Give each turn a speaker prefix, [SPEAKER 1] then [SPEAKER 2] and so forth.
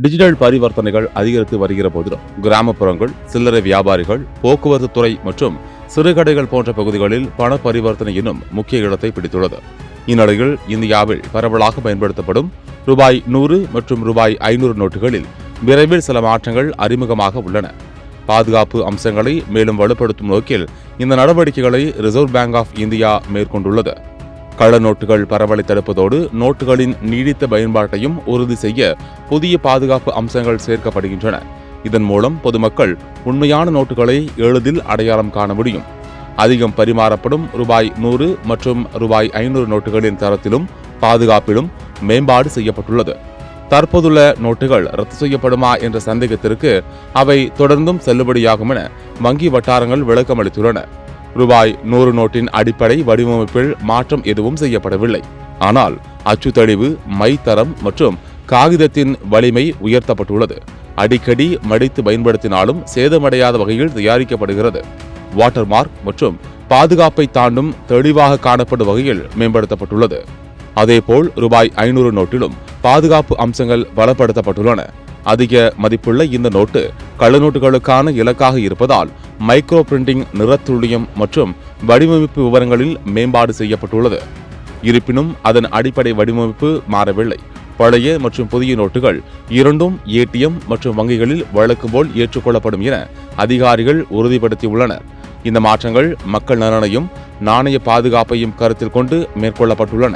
[SPEAKER 1] Digital பரிவர்த்தனைகள் அதிகரித்து வருகிற போதிலும் கிராமப்புறங்கள், சில்லறை வியாபாரிகள், போக்குவரத்து துறை மற்றும் சிறுகடைகள் போன்ற பகுதிகளில் பண பரிவர்த்தனை என்னும் முக்கிய இடத்தை பிடித்துள்ளது. இந்நிலையில் இந்தியாவில் பரவலாக பயன்படுத்தப்படும் ரூபாய் 100 மற்றும் ரூபாய் 500 நோட்டுகளில் விரைவில் சில மாற்றங்கள் அறிமுகமாக உள்ளன. பாதுகாப்பு அம்சங்களை மேலும் வலுப்படுத்தும் நோக்கில் இந்த நடவடிக்கைகளை ரிசர்வ் பேங்க் ஆஃப் இந்தியா மேற்கொண்டுள்ளது. கள்ள நோட்டுகள் பரவலை தடுப்பதோடு நோட்டுகளின் நீடித்த பயன்பாட்டையும் உறுதி செய்ய புதிய பாதுகாப்பு அம்சங்கள் சேர்க்கப்படுகின்றன. இதன் மூலம் பொதுமக்கள் உண்மையான நோட்டுகளை எளிதில் அடையாளம் காண முடியும். அதிகம் பரிமாறப்படும் ரூபாய் 100 மற்றும் ரூபாய் 500 நோட்டுகளின் தரத்திலும் பாதுகாப்பிலும் மேம்பாடு செய்யப்பட்டுள்ளது. தற்போதுள்ள நோட்டுகள் ரத்து செய்யப்படுமா என்ற சந்தேகத்திற்கு அவை தொடர்ந்தும் செல்லுபடியாகும் என வங்கி வட்டாரங்கள் விளக்கம் அளித்துள்ளன. ரூபாய் 100 நோட்டின் அடிப்படை வடிவமைப்பில் மாற்றம் எதுவும் செய்யப்படவில்லை. ஆனால் அச்சுத்தெளிவு, மைத்தரம் மற்றும் காகிதத்தின் வலிமை உயர்த்தப்பட்டுள்ளது. அடிக்கடி மடித்து பயன்படுத்தினாலும் சேதமடையாத வகையில் தயாரிக்கப்படுகிறது. வாட்டர் மார்க் மற்றும் பாதுகாப்பை தாண்டும் தெளிவாக காணப்படும் வகையில் மேம்படுத்தப்பட்டுள்ளது. அதேபோல் ரூபாய் 500 நோட்டிலும் பாதுகாப்பு அம்சங்கள் பலப்படுத்தப்பட்டுள்ளன. அதிக மதிப்புள்ள இந்த நோட்டு கள்ளநோட்டுகளுக்கான இலக்காக இருப்பதால் மைக்ரோ பிரிண்டிங், நிறத்துல்லியம் மற்றும் வடிவமைப்பு விவரங்களில் மேம்பாடு செய்யப்பட்டுள்ளது. இருப்பினும் அதன் அடிப்படை வடிவமைப்பு மாறவில்லை. பழைய மற்றும் புதிய நோட்டுகள் இரண்டும் ஏடிஎம் மற்றும் வங்கிகளில் வழக்கம் போல் ஏற்றுக்கொள்ளப்படும் என அதிகாரிகள் உறுதிப்படுத்தியுள்ளனர். இந்த மாற்றங்கள் மக்கள் நலனையும் நாணய பாதுகாப்பையும் கருத்தில் கொண்டு மேற்கொள்ளப்பட்டுள்ளன.